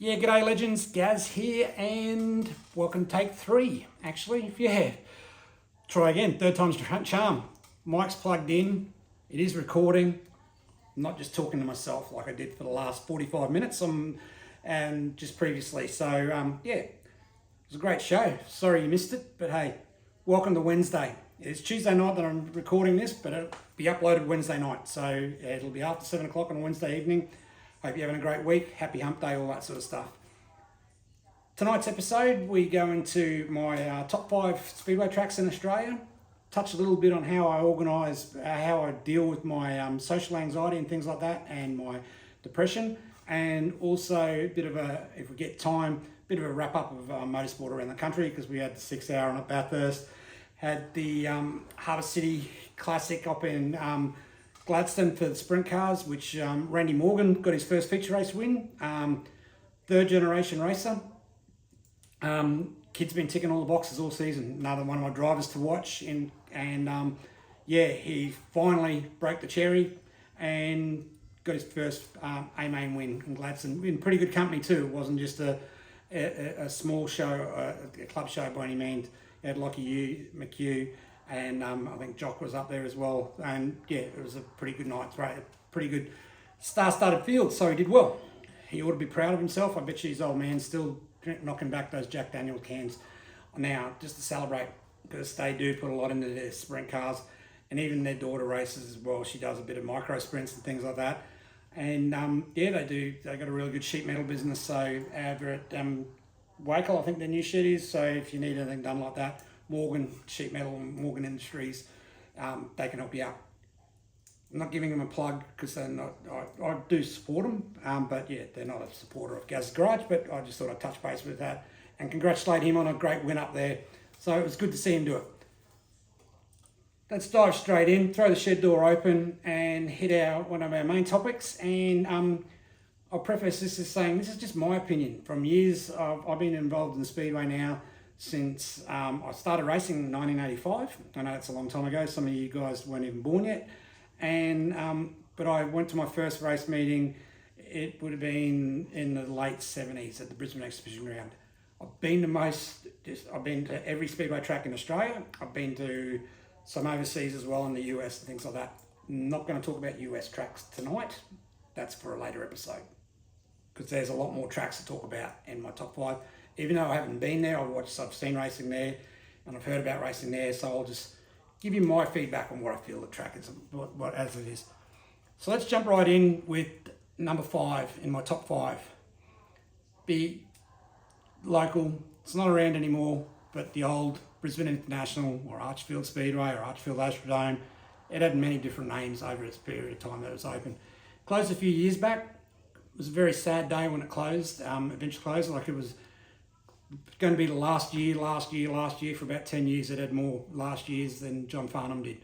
Yeah, g'day legends, Gaz here, and welcome to take 3, actually. Yeah, try again, third time's the charm. Mic's plugged in, it is recording. I'm not just talking to myself like I did for the last 45 minutes and just previously. So, yeah, it was a great show. Sorry you missed it, but hey, welcome to Wednesday. It's Tuesday night that I'm recording this, but it'll be uploaded Wednesday night. So it'll be after 7 o'clock on a Wednesday evening. Hope you're having a great week. Happy hump day, all that sort of stuff. Tonight's episode, we go into my top 5 speedway tracks in Australia. Touch a little bit on how I organise, how I deal with my social anxiety and things like that, and my depression. And also a bit of a, if we get time, a bit of a wrap up of motorsport around the country, because we had the 6 hour on at Bathurst, had the Harbour City Classic up in Gladstone for the sprint cars, which Randy Morgan got his first feature race win. Third generation racer. Kid's been ticking all the boxes all season. Another one of my drivers to watch, yeah, he finally broke the cherry and got his first A-main win in Gladstone. In pretty good company too. It wasn't just a small show, a club show by any means. He had Lockie McHugh, and I think Jock was up there as well. And yeah, it was a pretty good night, right? A pretty good star-studded field, so he did well. He ought to be proud of himself. I bet you his old man's still knocking back those Jack Daniels cans now just to celebrate, because they do put a lot into their sprint cars, and even their daughter races as well. She does a bit of micro sprints and things like that. And yeah, they got a really good sheet metal business. So over at Wakel, I think their new shed is. So if you need anything done like that, Morgan Sheet Metal and Morgan Industries, they can help you out. I'm not giving them a plug because they're not. I do support them, but yeah, they're not a supporter of Gaz's Garage. But I just thought I'd touch base with that and congratulate him on a great win up there. So it was good to see him do it. Let's dive straight in, throw the shed door open, and hit one of our main topics. And I'll preface this as saying this is just my opinion. From years, I've been involved in Speedway now since I started racing in 1985. I know it's a long time ago. Some of you guys weren't even born yet. And but I went to my first race meeting. It would have been in the late 70s at the Brisbane Exhibition Ground. I've been to every speedway track in Australia. I've been to some overseas as well in the US and things like that. I'm not going to talk about US tracks tonight. That's for a later episode, because there's a lot more tracks to talk about in my top 5. Even though I haven't been there, I've seen racing there, and I've heard about racing there. So I'll just give you my feedback on what I feel the track is, what as it is. So let's jump right in with number 5 in my top 5. Be local. It's not around anymore, but the old Brisbane International or Archfield Speedway or Archfield Astrodome. It had many different names over its period of time that it was open. Closed a few years back. It was a very sad day when it closed. Eventually closed. Like it was going to be the last year for about 10 years. It had more last years than John Farnham did.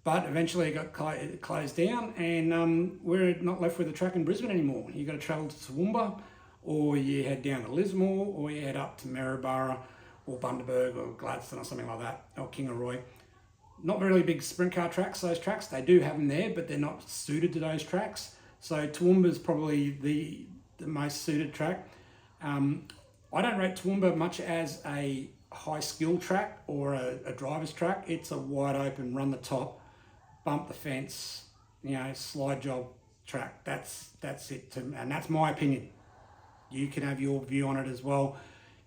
But eventually it got closed down, and we're not left with a track in Brisbane anymore. You got to travel to Toowoomba, or you head down to Lismore, or you head up to Maryborough, or Bundaberg, or Gladstone, or something like that, or Kingaroy. Not really big sprint car tracks, those tracks. They do have them there, but they're not suited to those tracks. So Toowoomba is probably the most suited track. I don't rate Toowoomba much as a high skill track or a driver's track. It's a wide open, run the top, bump the fence, slide job track. That's it, and that's my opinion. You can have your view on it as well.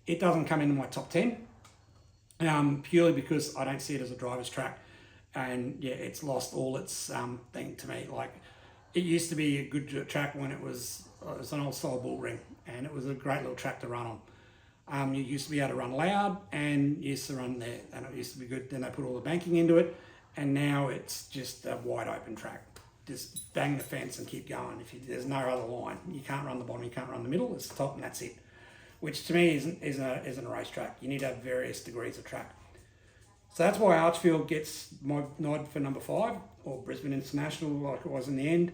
It doesn't come into my top 10, purely because I don't see it as a driver's track. And yeah, it's lost all its thing to me. Like, it used to be a good track when it was an old style bull ring, and it was a great little track to run on. You used to be able to run loud, and you used to run there, and it used to be good. Then they put all the banking into it, and now it's just a wide open track. Just bang the fence and keep going. There's no other line. You can't run the bottom, you can't run the middle. It's the top, and that's it. Which to me isn't a racetrack. You need to have various degrees of track. So that's why Archfield gets my nod for number 5, or Brisbane International, like it was in the end.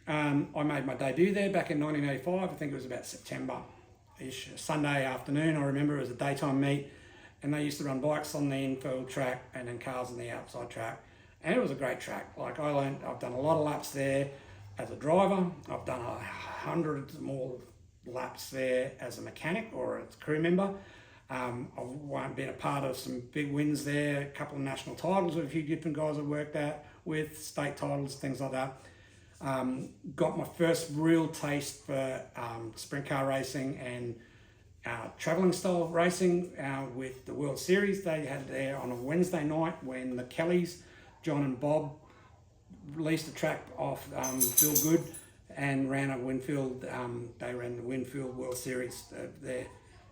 I made my debut there back in 1985. I think it was about September-ish, Sunday afternoon. I remember it was a daytime meet, and they used to run bikes on the infield track and then cars on the outside track. And it was a great track. Like, I've done a lot of laps there as a driver. I've done hundreds more laps there as a mechanic or as a crew member. I've been a part of some big wins there, a couple of national titles with a few different guys I worked with, state titles, things like that. Got my first real taste for sprint car racing and travelling style racing with the World Series. They had there on a Wednesday night when the Kellys, John and Bob, released a track off Bill Good and ran a Winfield. They ran the Winfield World Series there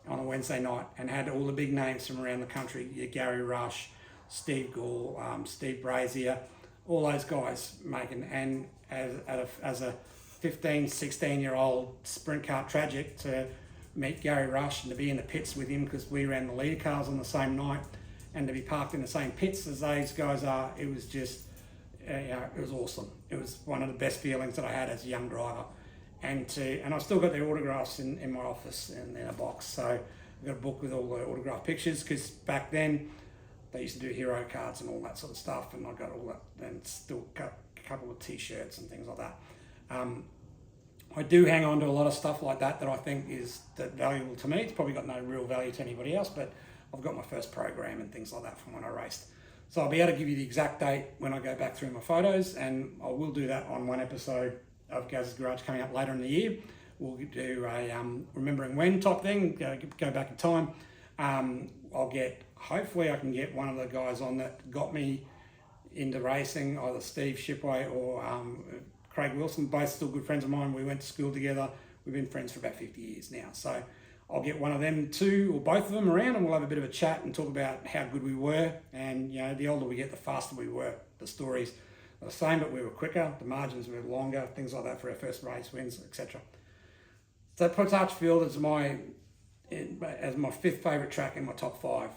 on a Wednesday night and had all the big names from around the country. Gary Rush, Steve Gall, Steve Brazier, all those guys making. And as a 15, 16-year-old sprint car tragic to meet Gary Rush and to be in the pits with him, because we ran the leader cars on the same night, and to be parked in the same pits as those guys are, it was just, it was awesome. It was one of the best feelings that I had as a young driver. And I've still got their autographs in my office in a box. So I've got a book with all the autograph pictures, because back then they used to do hero cards and all that sort of stuff, and I got all that, and still got a couple of t-shirts and things like that. I do hang on to a lot of stuff like that I think is valuable to me. It's probably got no real value to anybody else, but I've got my first program and things like that from when I raced. So I'll be able to give you the exact date when I go back through my photos, and I will do that on one episode of Gaz's Garage coming up later in the year. We'll do a remembering when type thing, go back in time. Hopefully I can get one of the guys on that got me into racing, either Steve Shipway or Craig Wilson, both still good friends of mine. We went to school together. We've been friends for about 50 years now. So I'll get one of them two or both of them around, and we'll have a bit of a chat and talk about how good we were. And the older we get, the faster we were. The stories are the same, but we were quicker. The margins were longer, things like that for our first race wins, etc. So that puts Archfield as my fifth favourite track in my top 5.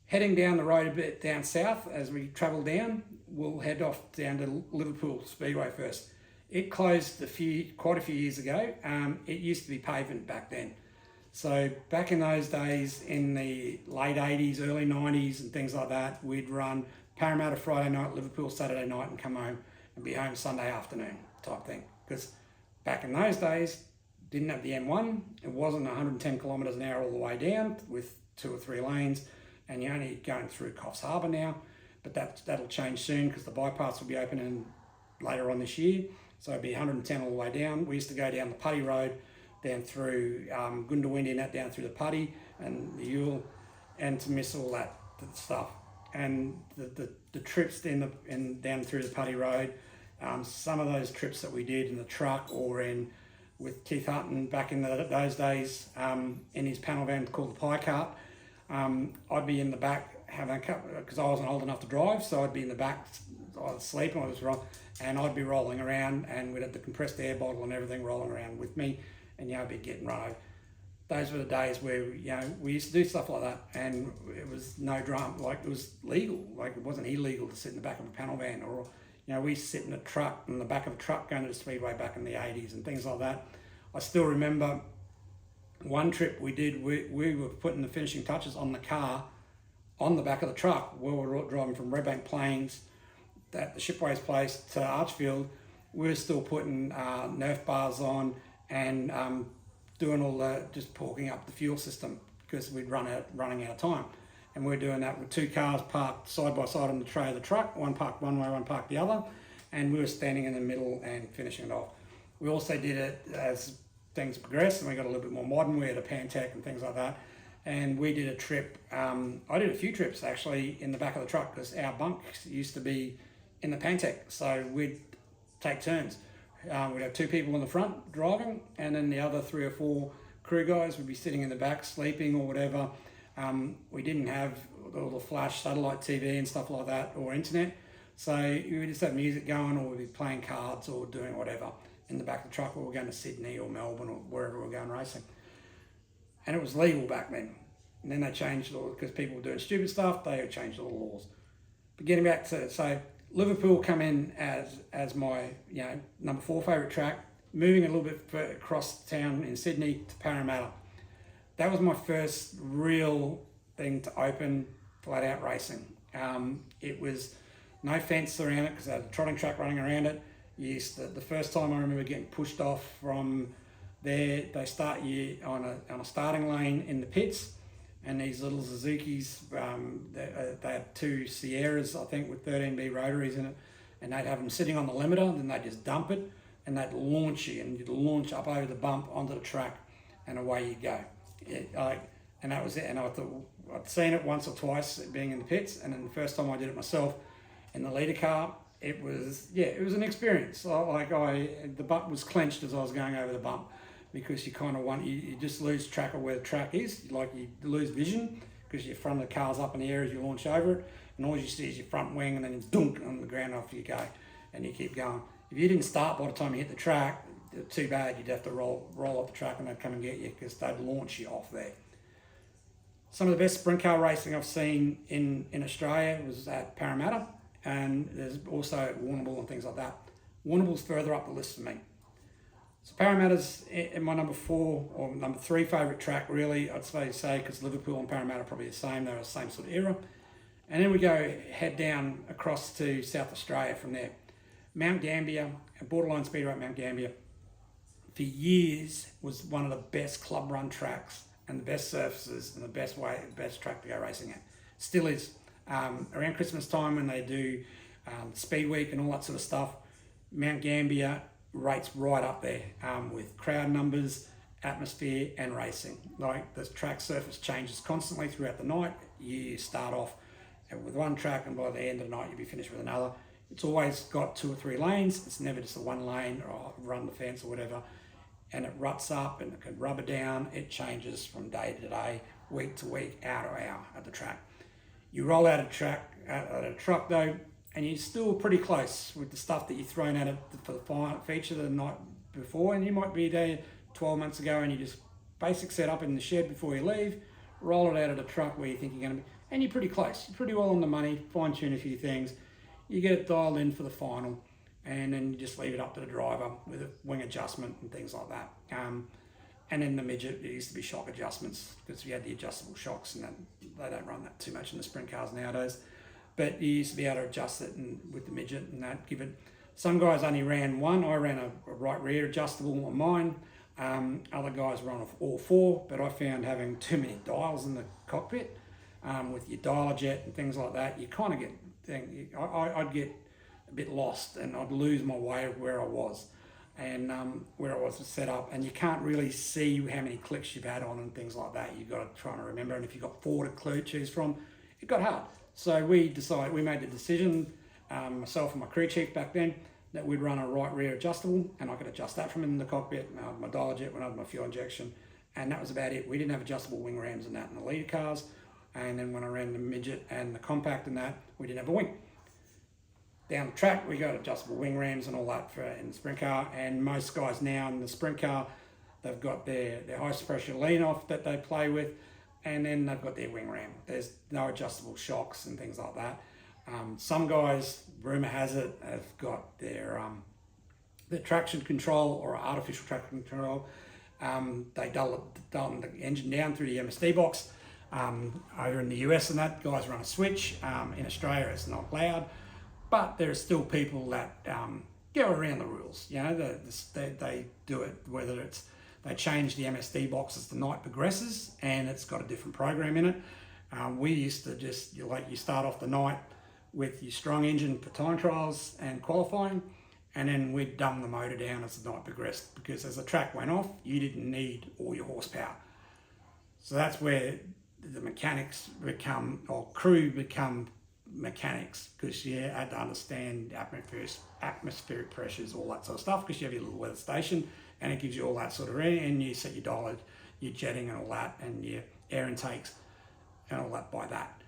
Heading down the road a bit down south, as we travel down, we'll head off down to Liverpool Speedway first. It closed quite a few years ago. It used to be pavement back then. So back in those days, in the late 80s, early 90s and things like that, we'd run Parramatta Friday night, Liverpool Saturday night, and come home and be home Sunday afternoon type thing. Because back in those days, didn't have the M1. It wasn't 110 kilometres an hour all the way down with 2 or 3 lanes, and you're only going through Coffs Harbour now. But that'll change soon, because the bypass will be opening later on this year. So it'll be 110 all the way down. We used to go down the Putty Road, down through Goondiwindi and that down through the Putty and the Ewell, and to miss all that stuff. And the trips down through the Putty Road, some of those trips that we did in the truck or with Keith Hutton back in those days in his panel van called the Pie Cart, I'd be in the back having a couple, because I wasn't old enough to drive, so I'd be in the back, I was sleeping, and I'd be rolling around, and we'd have the compressed air bottle and everything rolling around with me, and I'd be getting run over. Those were the days where we used to do stuff like that, and it was no drama. Like, it was legal. Like, it wasn't illegal to sit in the back of a panel van, or we used to sit in a truck, in the back of a truck going to the Speedway back in the 80s and things like that. I still remember one trip we did. We were putting the finishing touches on the car on the back of the truck while we were driving from Redbank Plains, at the Shipways place, to Archfield. We were still putting Nerf bars on and doing all just porking up the fuel system, because we'd running out of time. And we're doing that with 2 cars parked side by side on the tray of the truck, one parked one way, one parked the other, and we were standing in the middle and finishing it off. We also did it as things progressed, and we got a little bit more modern. We had a Pantech and things like that. And we did a trip, I did a few trips actually in the back of the truck, because our bunks used to be in the Pantech. So we'd take turns. We'd have 2 people in the front driving, and then the other 3 or 4 crew guys would be sitting in the back sleeping or whatever. We didn't have all the flash satellite TV and stuff like that, or internet. So we would just have music going, or we'd be playing cards or doing whatever in the back of the truck, or we're going to Sydney or Melbourne or wherever we're going racing. And it was legal back then. And then they changed it, because people were doing stupid stuff, they changed all the laws. But getting back to, so Liverpool come in as my number 4 favourite track, moving a little bit across town in Sydney to Parramatta. That was my first real thing to open flat out racing. It was no fence around it, because I had a trotting track running around it. The first time I remember getting pushed off from They start you on a starting lane in the pits, and these little Suzukis, they have two Sierras, I think, with 13B rotaries in it, and they'd have them sitting on the limiter, then they'd just dump it, and they'd launch you, and you'd launch up over the bump onto the track, and away you go. And that was it. And I thought, I'd seen it once or twice being in the pits, and then the first time I did it myself in the leader car, it was an experience. The butt was clenched as I was going over the bump, because you kind of you just lose track of where the track is, like you lose vision, because your front of the car's up in the air as you launch over it, and all you see is your front wing, and then it's dunk on the ground, off you go, and you keep going. If you didn't start by the time you hit the track, too bad, you'd have to roll off the track, and they'd come and get you, because they'd launch you off there. Some of the best sprint car racing I've seen in Australia was at Parramatta, and there's also at Warrnambool and things like that. Warrnambool's further up the list for me. So Parramatta's in my number 4 or number 3 favourite track, really, I'd say, because Liverpool and Parramatta are probably the same. They're the same sort of era. And then we head down across to South Australia from there. Mount Gambier, Borderline Speedway at Mount Gambier, for years was one of the best club run tracks and the best surfaces and the best track to go racing at. Still is. Around Christmas time, when they do Speed Week and all that sort of stuff, Mount Gambier rates right up there with crowd numbers, atmosphere and racing. Like, the track surface changes constantly throughout the night. You start off with one track, and by the end of the night you'll be finished with another. It's always got 2 or 3 lanes. It's never just a one lane or run the fence or whatever. And it ruts up and it can rubber down. It changes from day to day, week to week, hour to hour at the track. You roll out a truck though, and you're still pretty close with the stuff that you've thrown at it for the final feature the night before. And you might be there 12 months ago, and you just basic setup in the shed before you leave, roll it out of the truck where you think you're going to be, and you're pretty close. You're pretty well on the money, fine tune a few things. You get it dialed in for the final, and then you just leave it up to the driver with a wing adjustment and things like that. And then the midget, it used to be shock adjustments, because we had the adjustable shocks, and they don't run that too much in the sprint cars nowadays. But you used to be able to adjust it with the midget and that, give it. Some guys only ran one. I ran a right rear adjustable on mine. Other guys run all 4, but I found having too many dials in the cockpit with your dialer jet and things like that, you kind of get, I'd get a bit lost, and I'd lose my way of where I was and where I was set up, and you can't really see how many clicks you've had on and things like that. You've got to try and remember, and if you've got 4 to choose from, it got hard. So we made the decision, myself and my crew chief back then, that we'd run a right rear adjustable, and I could adjust that from in the cockpit. I had my dial jet when I had my fuel injection, and that was about it. We didn't have adjustable wing rams and that in the leader cars, and then when I ran the midget and the compact and that, we didn't have a wing. Down the track, we got adjustable wing rams and all that in the sprint car, and most guys now in the sprint car, they've got their high pressure lean off that they play with, and then they've got their wing ram. There's no adjustable shocks and things like that. Some guys, rumour has it, have got their traction control or artificial traction control. They dull the engine down through the MSD box. Over in the US and that, guys run a switch. In Australia, it's not allowed. But there are still people that go around the rules. You know, they do it, whether it's they change the MSD box as the night progresses, and it's got a different program in it. We used to just, you start off the night with your strong engine for time trials and qualifying, and then we'd dumb the motor down as the night progressed, because as the track went off, you didn't need all your horsepower. So that's where the mechanics crew become mechanics, because you had to understand atmospheric pressures, all that sort of stuff, because you have your little weather station, and it gives you all that sort of, and you set your dial, your jetting and all that, and your air intakes and all that by that.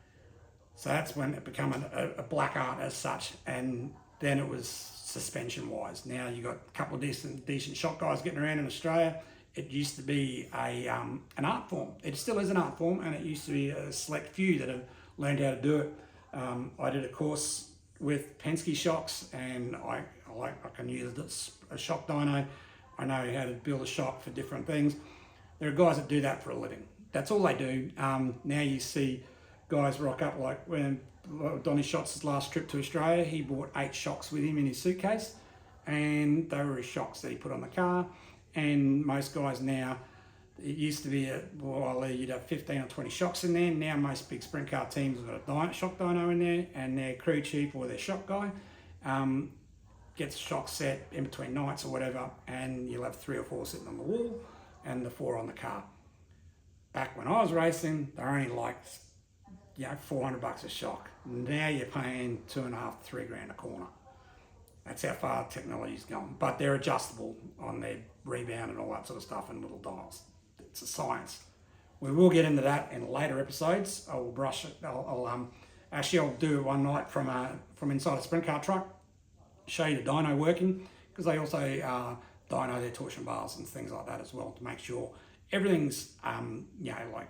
So that's when it became a black art as such, and then it was suspension wise. Now you got a couple of decent shot guys getting around in Australia. It used to be an art form. It still is an art form, and it used to be a select few that have learned how to do it. I did a course with Penske shocks, and I can use a shock dyno. I know how to build a shock for different things. There are guys that do that for a living. That's all they do. Now you see guys rock up, like when Donny Shots' last trip to Australia, he brought 8 shocks with him in his suitcase, and they were his shocks that he put on the car, and most guys now, it used to be you'd have 15 or 20 shocks in there. Now most big sprint car teams have got a shock dyno in there, and their crew chief or their shock guy gets shock set in between nights or whatever, and you'll have 3 or 4 sitting on the wall and the 4 on the car. Back when I was racing, they're only like, $400 a shock. Now you're paying $2.5 to $3 grand a corner. That's how far technology's gone. But they're adjustable on their rebound and all that sort of stuff, and little dials. It's a science. We will get into that in later episodes. I will brush it. I'll do it one night from inside a sprint car truck, show you the dyno working, because they also dyno their torsion bars and things like that as well, to make sure everything's like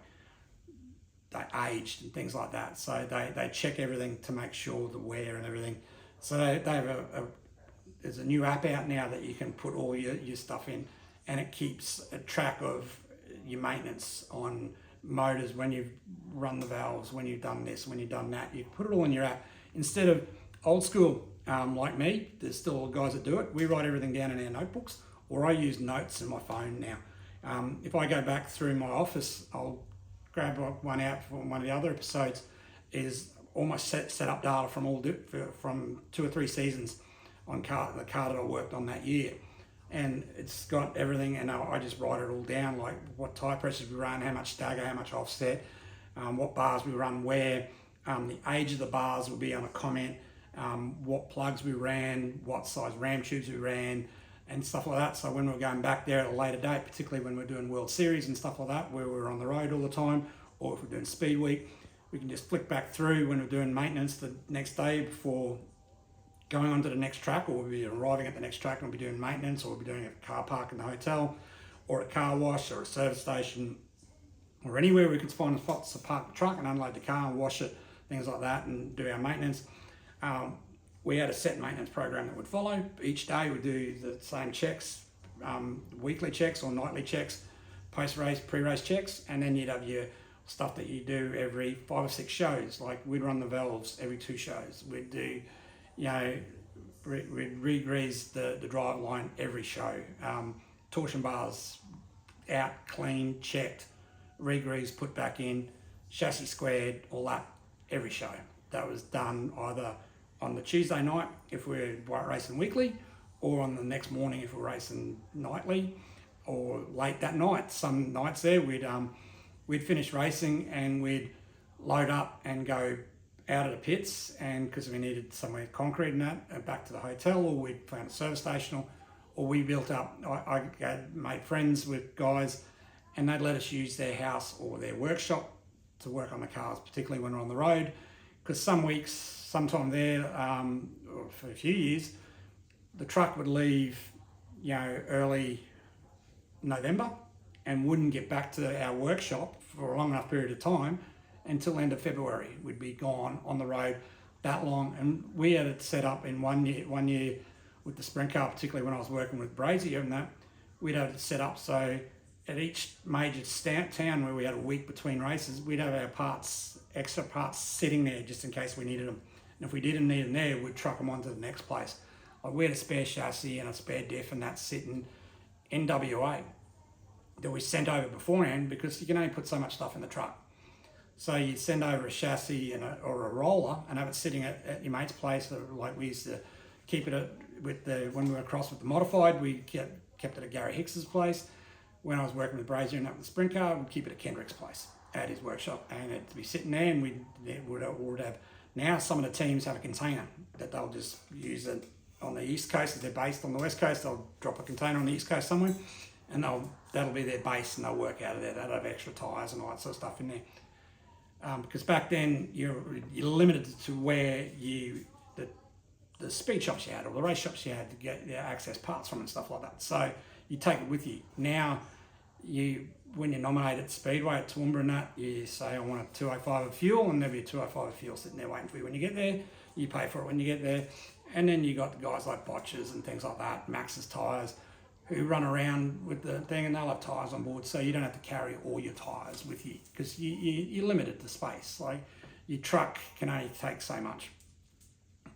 they aged and things like that. So they check everything to make sure the wear and everything. So they have there's a new app out now that you can put all your stuff in, and it keeps a track of your maintenance on motors, when you've run the valves, when you've done this, when you've done that. You put it all in your app instead of old school. Like me, there's still guys that do it. We write everything down in our notebooks, or I use notes in my phone now. If I go back through my office, I'll grab one out from one of the other episodes, is almost set up data from 2 or 3 seasons on the car that I worked on that year. And it's got everything, and I just write it all down, like what tyre pressures we run, how much stagger, how much offset, what bars we run where, the age of the bars will be on a comment, what plugs we ran, what size ram tubes we ran, and stuff like that. So when we're going back there at a later date, particularly when we're doing World Series and stuff like that, where we're on the road all the time, or if we're doing Speed Week, we can just flick back through when we're doing maintenance the next day before going on to the next track, or we'll be arriving at the next track and we'll be doing maintenance, or we'll be doing a car park in the hotel, or a car wash, or a service station, or anywhere we can find spots to park the truck and unload the car and wash it, things like that, and do our maintenance. We had a set maintenance program that would follow. Each day we do the same checks, weekly checks or nightly checks, post-race, pre-race checks, and then you'd have your stuff that you do every 5 or 6 shows. Like we'd run the valves every 2 shows. We'd do, we'd re-grease the drive line every show. Torsion bars out, clean, checked, re-grease, put back in, chassis squared, all that, every show. That was done either on the Tuesday night if we're racing weekly, or on the next morning if we're racing nightly, or late that night. Some nights there we'd finish racing and we'd load up and go out of the pits, and because we needed somewhere concrete and that, back to the hotel, or we'd found a service station, or we built up. I made friends with guys, and they'd let us use their house or their workshop to work on the cars, particularly when we're on the road, because some weeks, sometime there, for a few years, the truck would leave, early November and wouldn't get back to our workshop for a long enough period of time until end of February. We'd be gone on the road that long, and we had it set up in one year with the sprint car, particularly when I was working with Brazier and that, we'd have it set up so at each major town where we had a week between races, we'd have our extra parts sitting there just in case we needed them. And if we didn't need them there, we'd truck them on to the next place. Like we had a spare chassis and a spare diff, and that's sitting in WA that we sent over beforehand, because you can only put so much stuff in the truck. So you send over a chassis or a roller and have it sitting at your mate's place. Like we used to keep it when we were across with the modified, we kept it at Gary Hicks's place. When I was working with Brazier and that with the sprint car, we'd keep it at Kendrick's place at his workshop, and it'd be sitting there, and we would have. Now some of the teams have a container that they'll just use it on the East Coast. If they're based on the West Coast, they'll drop a container on the East Coast somewhere, and that'll be their base, and they'll work out of there. They'll have extra tyres and all that sort of stuff in there. Because back then you're limited to where the speed shops you had, or the race shops you had to get access parts from and stuff like that. So you take it with you. Now when you're nominated at Speedway at Toowoomba and that, you say, I want a 205 of fuel, and there'll be a 205 of fuel sitting there waiting for you when you get there. You pay for it when you get there. And then you got the guys like Botches and things like that, Max's tyres, who run around with the thing, and they'll have tyres on board, so you don't have to carry all your tyres with you, because you're limited to space. Like your truck can only take so much.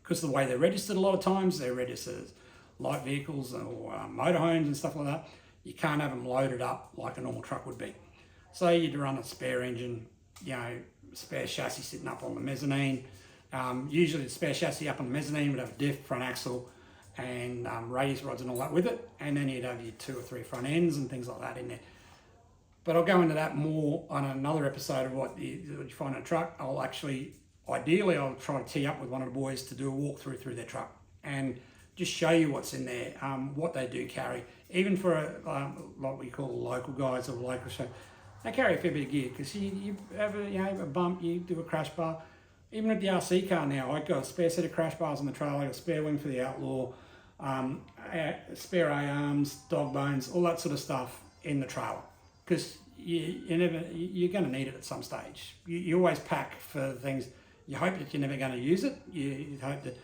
Because the way they're registered, a lot of times they're registered as light vehicles or motorhomes and stuff like that. you can't have them loaded up like a normal truck would be. So you'd run a spare engine, spare chassis sitting up on the mezzanine. Usually the spare chassis up on the mezzanine would have a diff, front axle, and radius rods and all that with it, and then you'd have your 2 or 3 front ends and things like that in there. But I'll go into that more on another episode of what you find in a truck. Ideally I'll try to tee up with one of the boys to do a walkthrough through their truck and just show you what's in there, what they do carry. Even for what we call local guys or local show, they carry a fair bit of gear because you have a bump, you do a crash bar. Even with the RC car now, I've got a spare set of crash bars on the trailer, a spare wing for the Outlaw, spare A-arms, dog bones, all that sort of stuff in the trailer. Because you're going to need it at some stage. You always pack for things. You hope that you're never going to use it. You hope that,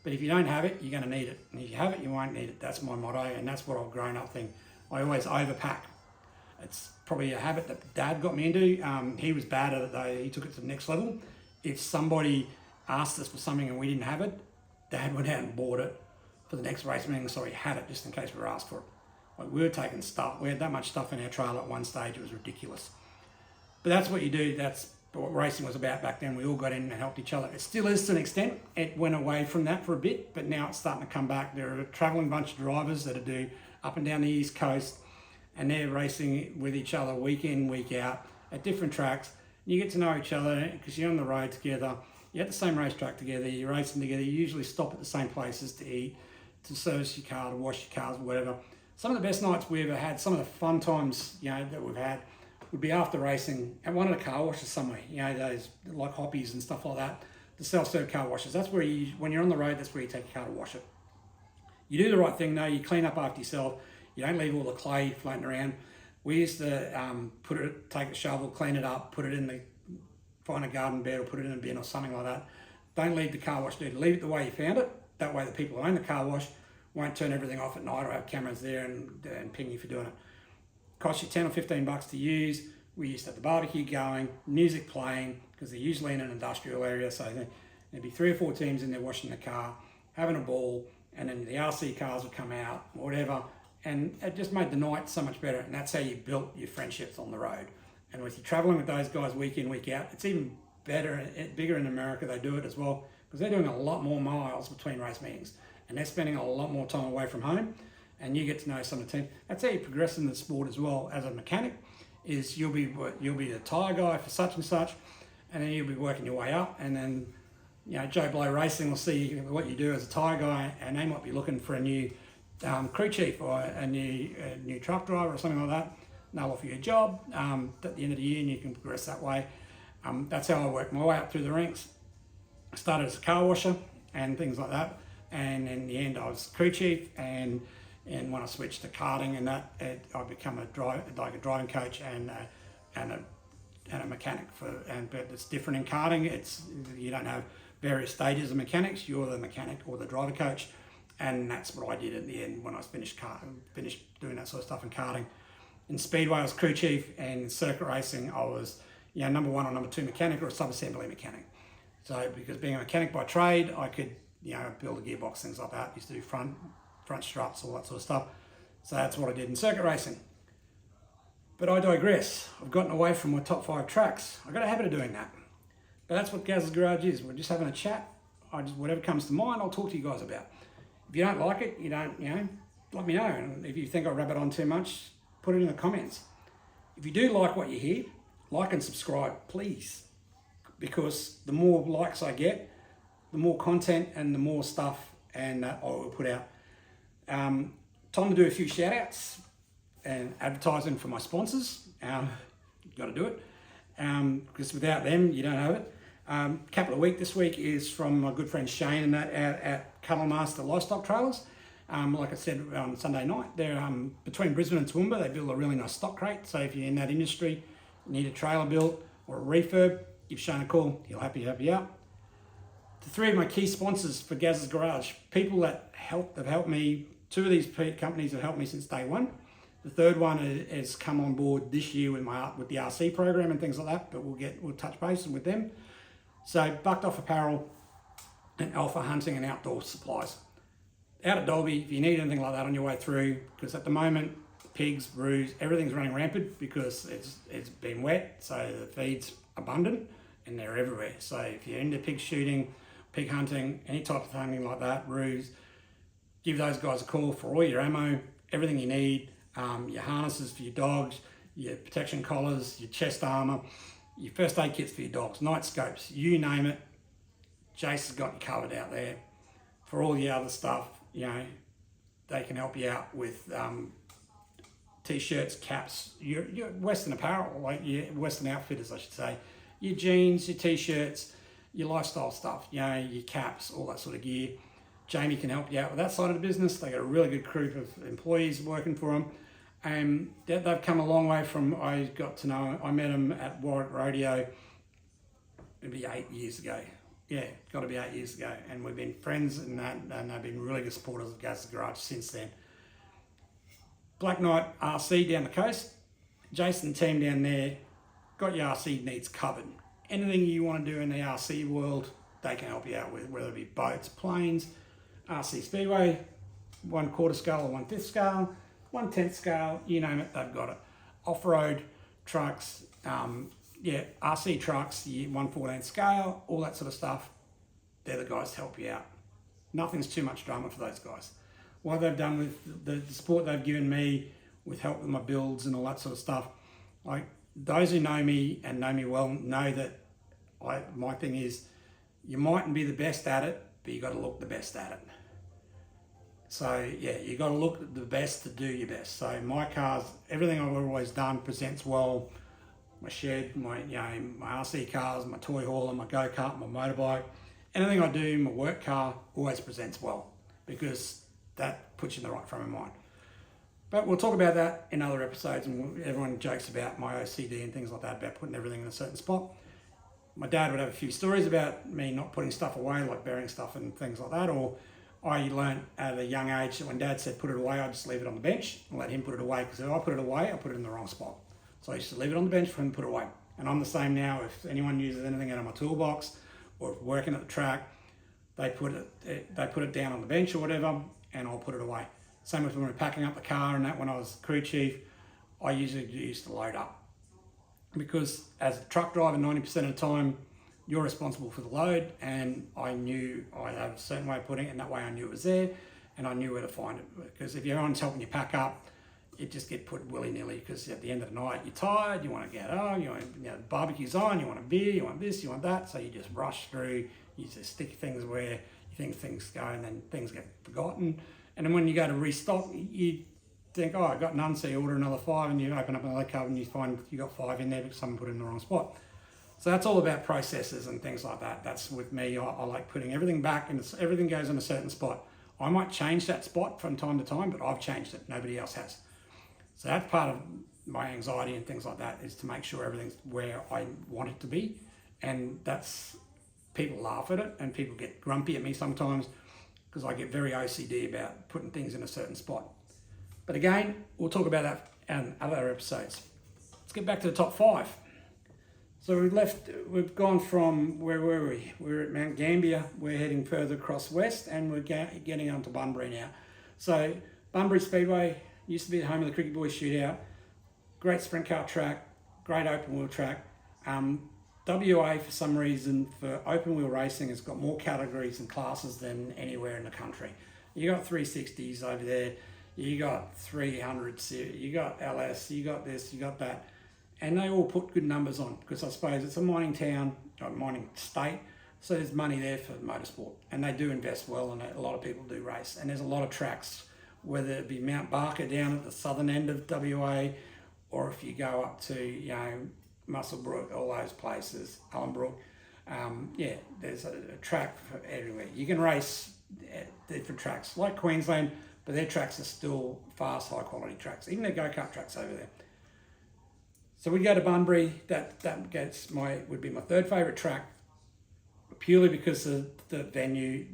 but if you don't have it, you're going to need it. And if you have it, you won't need it. That's my motto, and that's what I've grown up thinking. I always overpack. It's probably a habit that Dad got me into. He was bad at it though. He took it to the next level. If somebody asked us for something and we didn't have it, Dad went out and bought it for the next race meeting, so he had it just in case we were asked for it. Like, we were taking stuff. We had that much stuff in our trailer at one stage. It was ridiculous. But that's what you do. That's what racing was about back then. We all got in and helped each other. It still is to an extent. It went away from that for a bit, but now it's starting to come back. There are a travelling bunch of drivers that do up and down the East Coast, and they're racing with each other week in, week out at different tracks. You get to know each other because you're on the road together. You're at the same racetrack together. You're racing together. You usually stop at the same places to eat, to service your car, to wash your cars, whatever. Some of the best nights we ever had, some of the fun times that we've had, would be after racing at one of the car washes somewhere. Those like Hoppies and stuff like that. The self-serve car washes. That's where when you're on the road, that's where you take your car to wash it. You do the right thing though. You clean up after yourself. You don't leave all the clay floating around. We used to take a shovel, clean it up, put it in find a garden bed or put it in a bin or something like that. Don't leave the car wash, dude. Leave it the way you found it. That way the people who own the car wash won't turn everything off at night or have cameras there and ping you for doing it. Costs you $10 or $15 to use. We used to have the barbecue going, music playing, because they're usually in an industrial area, so there'd be 3 or 4 teams in there washing the car, having a ball, and then the RC cars would come out, or whatever. And it just made the night so much better, and that's how you built your friendships on the road. And with you traveling with those guys week in, week out, it's even better, bigger in America. They do it as well, because they're doing a lot more miles between race meetings, and they're spending a lot more time away from home, and you get to know some of the team. That's how you progress in the sport as well. As a mechanic, is you'll be the tyre guy for such and such, and then you'll be working your way up, and then Joe Blow Racing will see what you do as a tyre guy, and they might be looking for a new crew chief or a new truck driver or something like that. And they'll offer you a job at the end of the year, and you can progress that way. That's how I worked my way up through the ranks. I started as a car washer and things like that, and in the end I was crew chief, and when I switched to karting and that, I become a driving coach and a mechanic but it's different in karting. You don't have various stages of mechanics. You're the mechanic or the driver coach, and that's what I did in the end when I finished doing that sort of stuff in karting. In speedway I was crew chief, and in circuit racing I was number 1 or number 2 mechanic or a sub-assembly mechanic. So because being a mechanic by trade, I could build a gearbox, things like that. Used to do front struts, all that sort of stuff. So that's what I did in circuit racing. But I digress. I've gotten away from my top 5 tracks. I've got a habit of doing that. But that's what Gaz's Garage is. We're just having a chat. Whatever comes to mind, I'll talk to you guys about. If you don't like it, let me know. And if you think I rabbit on too much, put it in the comments. If you do like what you hear, like and subscribe, please. Because the more likes I get, the more content and the more stuff and I will put out. Time to do a few shout outs and advertising for my sponsors. Got to do it, because without them you don't have it. Capital of the week this week is from my good friend Shane and that out at Cattle Master Livestock Trailers. Like I said on Sunday night, they're between Brisbane and Toowoomba. They build a really nice stock crate. So if you're in that industry, you need a trailer built or a refurb, give Shane a call. He'll help you out. The 3 of my key sponsors for Gaz's Garage, people that have helped me. 2 of these companies have helped me since day 1. The third one has come on board this year with the RC program and things like that, but we'll touch base with them. So Bucked Off Apparel and Alpha Hunting and Outdoor Supplies. Out at Dalby, if you need anything like that on your way through, because at the moment pigs, roos, everything's running rampant because it's been wet, so the feed's abundant and they're everywhere. So if you're into pig shooting, pig hunting, any type of hunting like that, roos, give those guys a call for all your ammo, everything you need, your harnesses for your dogs, your protection collars, your chest armour, your first aid kits for your dogs, night scopes, you name it. Jace has got you covered out there. For all the other stuff, they can help you out with t-shirts, caps, your Western apparel, like your Western outfitters, I should say. Your jeans, your t-shirts, your lifestyle stuff, your caps, all that sort of gear. Jamie can help you out with that side of the business. They got a really good group of employees working for them. And they've come a long way from, I met them at Warwick Rodeo maybe 8 years ago. Yeah, got to be 8 years ago. And we've been friends and they've been really good supporters of Gaz's Garage since then. Black Knight RC down the coast. Jason team down there, got your RC needs covered. Anything you want to do in the RC world, they can help you out with, whether it be boats, planes, RC Speedway, 1/4 scale or 1/5 scale, 1/10 scale, you name it, they've got it. Off-road trucks, RC trucks, 1/14 scale, all that sort of stuff. They're the guys to help you out. Nothing's too much drama for those guys. What they've done with the support they've given me with help with my builds and all that sort of stuff, like those who know me and know me well know that my thing is you mightn't be the best at it, but you got to look the best at it. So yeah, you got to look the best to do your best. So my cars, everything I've always done presents well. My shed, my RC cars, my toy hauler, my go-kart, my motorbike, anything I do, my work car always presents well because that puts you in the right frame of mind. But we'll talk about that in other episodes, and everyone jokes about my OCD and things like that, about putting everything in a certain spot. My dad would have a few stories about me not putting stuff away, like burying stuff and things like that, or I learned at a young age that when Dad said put it away, I'd just leave it on the bench and let him put it away, because if I put it away, I put it in the wrong spot. So I used to leave it on the bench for him to put it away. And I'm the same now. If anyone uses anything out of my toolbox or if working at the track, they put it down on the bench or whatever, and I'll put it away. Same with when we're packing up the car and that. When I was crew chief, I usually used to load up, because as a truck driver, 90% of the time, you're responsible for the load, and I knew I had a certain way of putting it, and that way I knew it was there, and I knew where to find it. Because if everyone's helping you pack up, it just get put willy-nilly, because at the end of the night, you're tired, you want to get home, the barbecue's on, you want a beer, you want this, you want that, so you just rush through, you just stick things where you think things go, and then things get forgotten. And then when you go to restock, you think, oh, I got none, so you order another 5, and you open up another cupboard and you find you got 5 in there because someone put it in the wrong spot. So that's all about processes and things like that. That's with me. I like putting everything back, and everything goes in a certain spot. I might change that spot from time to time, but I've changed it. Nobody else has. So that's part of my anxiety and things like that, is to make sure everything's where I want it to be. And people laugh at it, and people get grumpy at me sometimes because I get very OCD about putting things in a certain spot. But again, we'll talk about that in other episodes. Let's get back to the top 5. So we've gone from, where were we? We're at Mount Gambier, we're heading further across west, and we're getting onto Bunbury now. So Bunbury Speedway used to be the home of the Cricket Boys Shootout. Great sprint car track, great open wheel track. WA, for some reason, for open wheel racing, has got more categories and classes than anywhere in the country. You got 360s over there, you got 300s, you got LS, you got this, you got that. And they all put good numbers on, because I suppose it's a mining town, or mining state, so there's money there for motorsport. And they do invest well, and a lot of people do race. And there's a lot of tracks, whether it be Mount Barker down at the southern end of WA, or if you go up to, Muswellbrook, all those places, Ellenbrook. There's a track for everywhere. You can race at different tracks, like Queensland, but their tracks are still fast, high quality tracks. Even their go-kart tracks over there. So we go to Bunbury. That would be my third favourite track, purely because of the venue,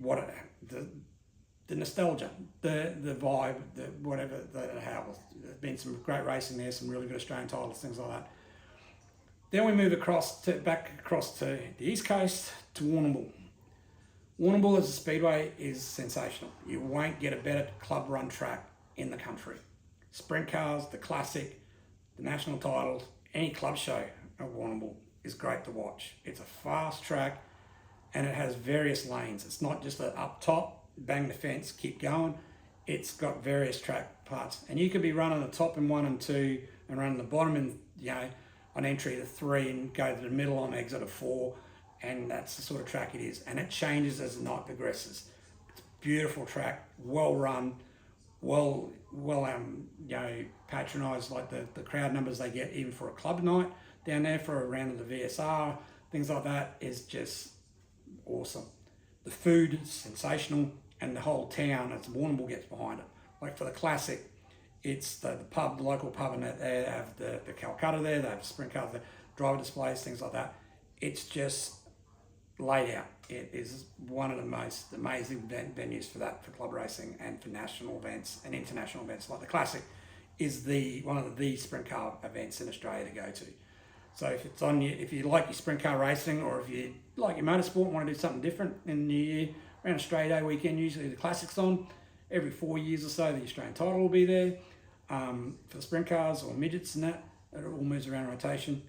the nostalgia, the vibe, there's been some great racing there, some really good Australian titles, things like that. Then we move back across to the east coast to Warrnambool. Warrnambool as a speedway is sensational. You won't get a better club run track in the country. sprint cars, the classic, the national titles, any club show at Warrnambool is great to watch. It's a fast track and it has various lanes. It's not just a up top, bang the fence, keep going. It's got various track parts. And you could be running the top in 1 and 2 and running the bottom in, on entry to 3 and go to the middle on exit of 4. And that's the sort of track it is. And it changes as the night progresses. It's a beautiful track, well run, well patronised, like the crowd numbers they get even for a club night down there for a round of the VSR, things like that is just awesome. The food is sensational, and the whole town, as Warrnambool gets behind it. Like for the classic, it's the pub, the local pub, and they have the Calcutta there, they have the sprint cars, the driver displays, things like that. It's just laid out. It is one of the most amazing venues for that, for club racing and for national events and international events. Like the classic is one of the sprint car events in Australia to go to. So if you like your sprint car racing, or if you like your motorsport and want to do something different in the year, around Australia Day weekend, usually the classic's on. Every 4 years or so, the Australian title will be there. For the sprint cars or midgets and that, it all moves around rotation.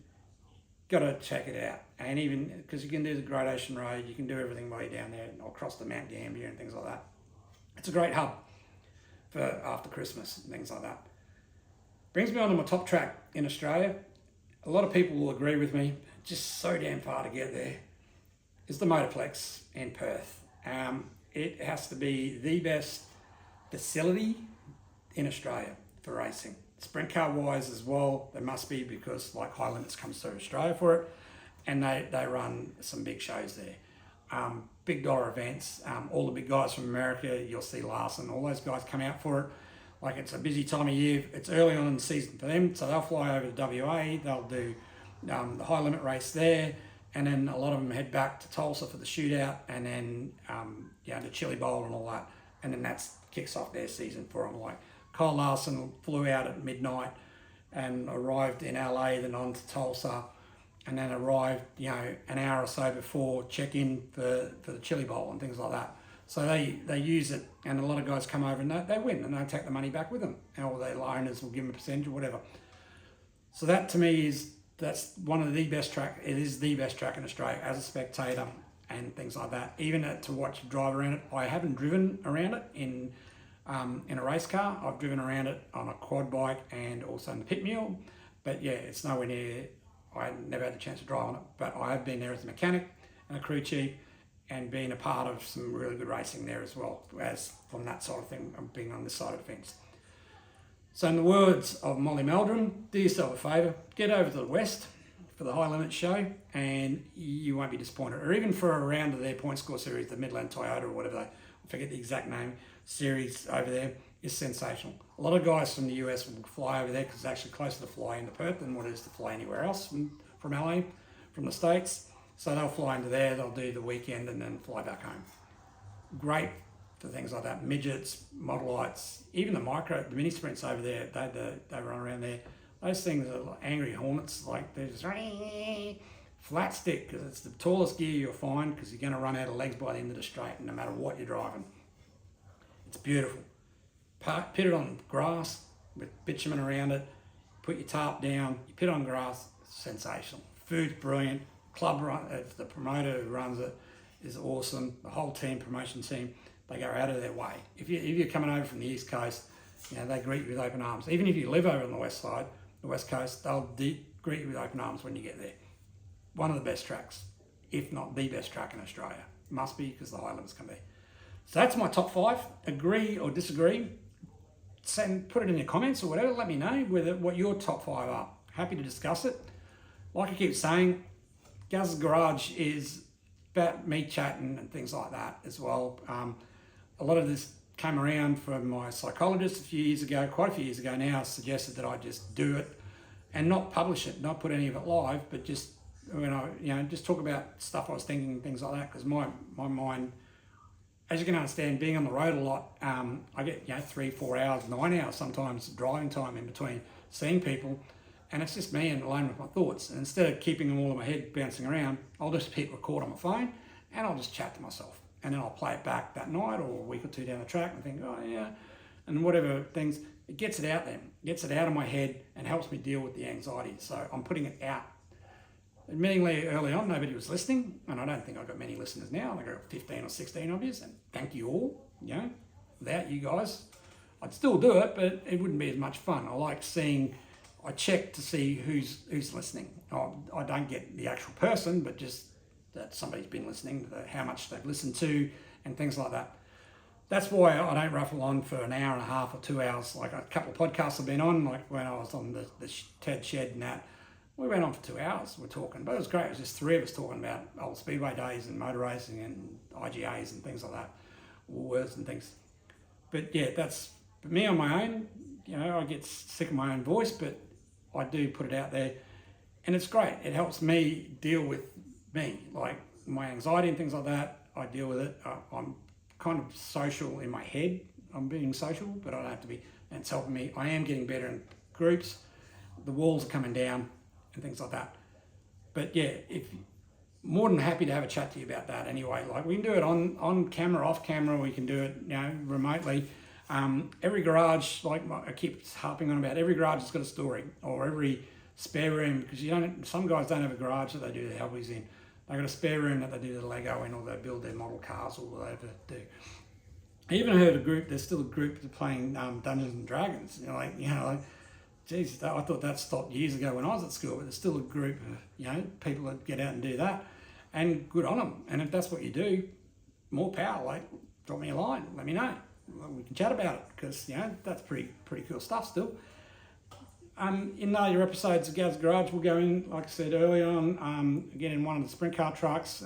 Got to check it out. And even because you can do the Great Ocean Road, you can do everything way down there or across the Mount Gambier and things like that. It's a great hub for after Christmas and things like that. Brings me on to my top track in Australia. A lot of people will agree with me, just so damn far to get there, is the Motorplex in Perth. It has to be the best facility in Australia for racing. Sprint car wise as well, there must be, because like High Limits comes through Australia for it, and they run some big shows there. Big dollar events, all the big guys from America, you'll see Larson, all those guys come out for it. Like it's a busy time of year, it's early on in the season for them, so they'll fly over to WA, they'll do the High Limit race there, and then a lot of them head back to Tulsa for the shootout, and then the Chili Bowl and all that, and then that kicks off their season for them. Like Kyle Larson flew out at midnight and arrived in LA, then on to Tulsa, and then arrived an hour or so before check-in for the Chili Bowl and things like that. So they use it, and a lot of guys come over and they win, and they take the money back with them, or their owners will give them a percentage or whatever. So that to me that's one of the best track. It is the best track in Australia as a spectator and things like that. Even to watch a drive around it, I haven't driven around it in a race car. I've driven around it on a quad bike and also in the pit mule, but yeah, it's nowhere near. I never had the chance to drive on it, but I have been there as a mechanic and a crew chief, and being a part of some really good racing there as well, as from that sort of thing, being on this side of the fence. So in the words of Molly Meldrum, do yourself a favour, get over to the West for the High Limit show, and you won't be disappointed. Or even for a round of their point score series, the Midland Toyota or whatever, I forget the exact name, series over there is sensational. A lot of guys from the US will fly over there because it's actually closer to fly into Perth than what it is to fly anywhere else from LA, from the States. So they'll fly into there, they'll do the weekend and then fly back home. Great for things like that. Midgets, model lights, even the mini sprints over there, they run around there. Those things are like angry hornets, like they're just flat stick, because it's the tallest gear you'll find, because you're going to run out of legs by the end of the straight, no matter what you're driving. It's beautiful. Pit it on grass with bitumen around it, put your tarp down, you pit on grass, sensational. Food's brilliant. The promoter who runs it is awesome. The whole promotion team, they go out of their way. If you're coming over from the East Coast, they greet you with open arms. Even if you live over on the West side, the West Coast, they'll greet you with open arms when you get there. One of the best tracks, if not the best track in Australia. Must be, because the High Limits can be. So that's my top 5. Agree or disagree? Put it in your comments or whatever. Let me know what your top 5 are. Happy to discuss it. Like I keep saying, Gaz's Garage is about me chatting and things like that as well. A lot of this came around from my psychologist a few years ago, quite a few years ago now, suggested that I just do it and not publish it, not put any of it live, but just just talk about stuff I was thinking and things like that, because my mind, as you can understand, being on the road a lot, I get 3, 4 hours, 9 hours sometimes driving time in between seeing people, and it's just me and alone with my thoughts. And instead of keeping them all in my head bouncing around, I'll just hit record on my phone and I'll just chat to myself, and then I'll play it back that night or a week or two down the track and think, oh yeah, and whatever things. it gets it out there, gets it out of my head and helps me deal with the anxiety. So I'm putting it out. Admittingly, early on, nobody was listening, and I don't think I've got many listeners now. I think I've got 15 or 16 of you, and thank you all. You know, without you guys, I'd still do it, but it wouldn't be as much fun. I check to see who's listening. I don't get the actual person, but just that somebody's been listening, how much they've listened to, and things like that. That's why I don't ruffle on for an hour and a half or 2 hours. Like a couple of podcasts I've been on, like when I was on the TED Shed and that, we went on for 2 hours. We're talking, but it was great. It was just three of us talking about old speedway days and motor racing and IGAs and things like that, Woolworths and things. But yeah, that's me on my own. You know, I get sick of my own voice, but I do put it out there, and it's great. It helps me deal with me, like my anxiety and things like that. I deal with it. I'm kind of social in my head. I'm being social, but I don't have to be, and it's helping me. I am getting better in groups. The walls are coming down and things like that. But yeah, more than happy to have a chat to you about that anyway. Like we can do it on camera, off camera, we can do it, you know, remotely. Every garage, like I keep harping on about, every garage has got a story, or every spare room, because some guys don't have a garage that they do their hobbies in. They've got a spare room that they do their Lego in, or they build their model cars, or whatever they do. I even heard there's still a group playing Dungeons and Dragons. Geez, I thought that stopped years ago when I was at school, but there's still a group of, people that get out and do that, and good on them. And if that's what you do, more power. Like, drop me a line, let me know. We can chat about it, because, that's pretty cool stuff still. In other episodes of Gav's Garage, we'll go in, like I said earlier on, again in one of the sprint car trucks.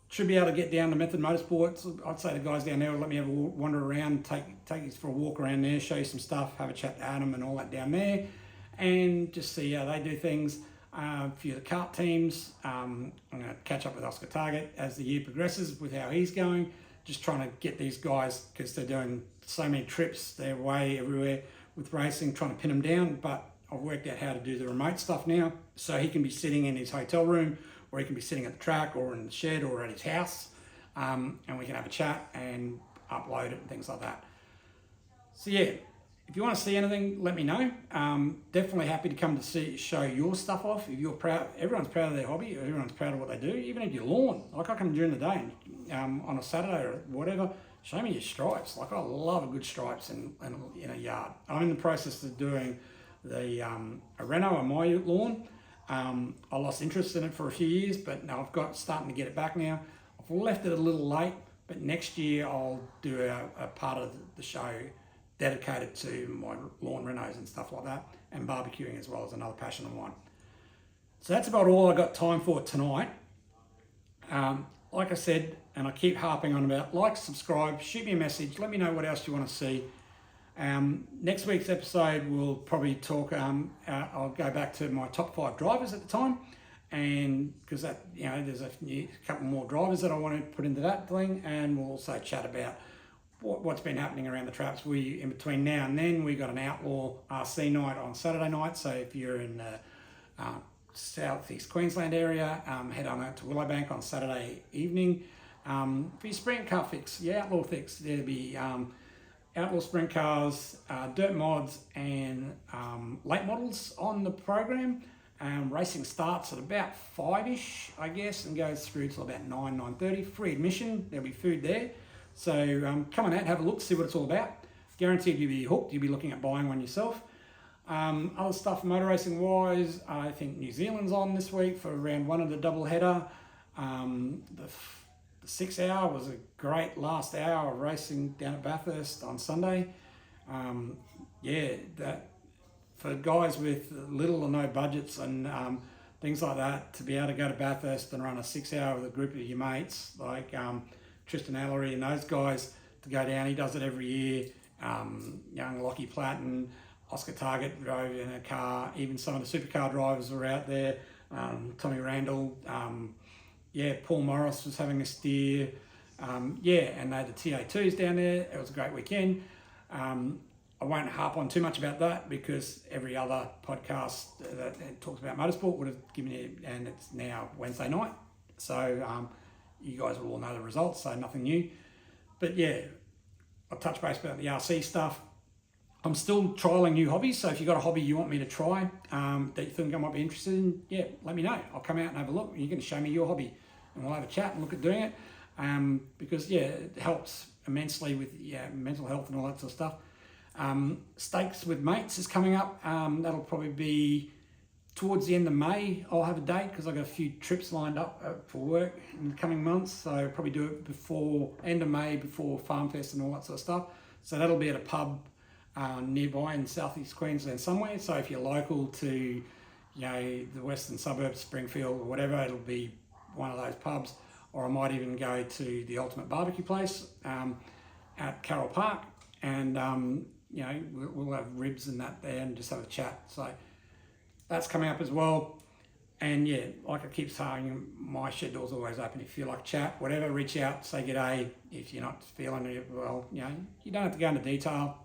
Should be able to get down to Method Motorsports. I'd say the guys down there will let me have a wander around, take you for a walk around there, show you some stuff, have a chat to Adam and all that down there, and just see how they do things. A few of the kart teams. I'm going to catch up with Oscar Target as the year progresses with how he's going. Just trying to get these guys, because they're doing so many trips, they're away everywhere with racing, trying to pin them down. But I've worked out how to do the remote stuff now, so he can be sitting in his hotel room, or he can be sitting at the track, or in the shed, or at his house, and we can have a chat and upload it and things like that. So yeah, if you want to see anything, let me know. Definitely happy to come to show your stuff off. If you're proud, everyone's proud of their hobby, everyone's proud of what they do, even if your lawn. Like I come during the day and on a Saturday or whatever, show me your stripes. Like I love a good stripes in a yard. I'm in the process of doing a Reno on my lawn. I lost interest in it for a few years, but now I've starting to get it back now. I've left it a little late, but next year I'll do a part of the show dedicated to my lawn renos and stuff like that, and barbecuing as well as another passion of mine. So that's about all I got time for tonight. Like I said, and I keep harping on about, like, subscribe, shoot me a message, let me know what else you want to see. Next week's episode we'll probably talk, I'll go back to my top 5 drivers at the time, and because that, there's a couple more drivers that I want to put into that thing, and we'll also chat about what's been happening around the traps. In between now and then, we got an Outlaw RC night on Saturday night, so if you're in the southeast Queensland area, head on out to Willowbank on Saturday evening. For your sprint car fix, your Outlaw fix, there'll be Outlaw sprint cars, dirt mods, and late models on the program. Racing starts at about 5ish, I guess, and goes through till about 9:30. Free admission. There'll be food there. So come on out, have a look, see what it's all about. Guaranteed you'll be hooked. You'll be looking at buying one yourself. Other stuff motor racing wise, I think New Zealand's on this week for round 1 of the double header. The 6 hour was a great last hour of racing down at Bathurst on Sunday. That for guys with little or no budgets and things like that, to be able to go to Bathurst and run a 6 hour with a group of your mates, like Tristan Allery and those guys, to go down. He does it every year. Young Lockie Platten, Oscar Target drove in a car. Even some of the supercar drivers were out there. Tommy Randall, Paul Morris was having a steer. And they had the TA2s down there. It was a great weekend. I won't harp on too much about that, because every other podcast that talks about motorsport would have given you, and it's now Wednesday night. So you guys will all know the results, so nothing new. But yeah, I'll touch base about the RC stuff. I'm still trialing new hobbies, so if you've got a hobby you want me to try that you think I might be interested in, yeah, let me know. I'll come out and have a look. You can show me your hobby and we'll have a chat and look at doing it because, yeah, it helps immensely with mental health and all that sort of stuff. Steaks with Mates is coming up. That'll probably be towards the end of May. I'll have a date because I've got a few trips lined up for work in the coming months, so I'll probably do it before end of May, before Farm Fest and all that sort of stuff. So that'll be at a pub nearby in southeast Queensland somewhere. So if you're local to the western suburbs, Springfield or whatever, it'll be one of those pubs. Or I might even go to the Ultimate Barbecue Place at Carroll Park, and we'll have ribs and that there and just have a chat. So that's coming up as well. And yeah, like I keep saying, my schedule's always open. If you like chat, whatever, reach out, say g'day. If you're not feeling it, well, you don't have to go into detail.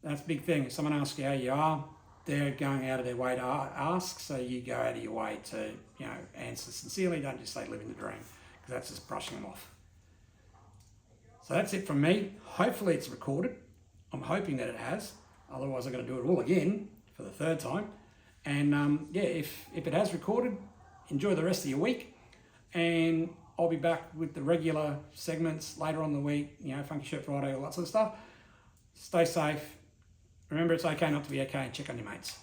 That's a big thing. If someone asks you how you are, they're going out of their way to ask, so you go out of your way to answer sincerely. Don't just say living the dream, because that's just brushing them off. So that's it from me. Hopefully it's recorded. I'm hoping that it has. Otherwise I've got to do it all again for the third time. And if it has recorded, enjoy the rest of your week. And I'll be back with the regular segments later on in the week, Funky Shirt Friday, all that sort of stuff. Stay safe. Remember, it's okay not to be okay, and check on your mates.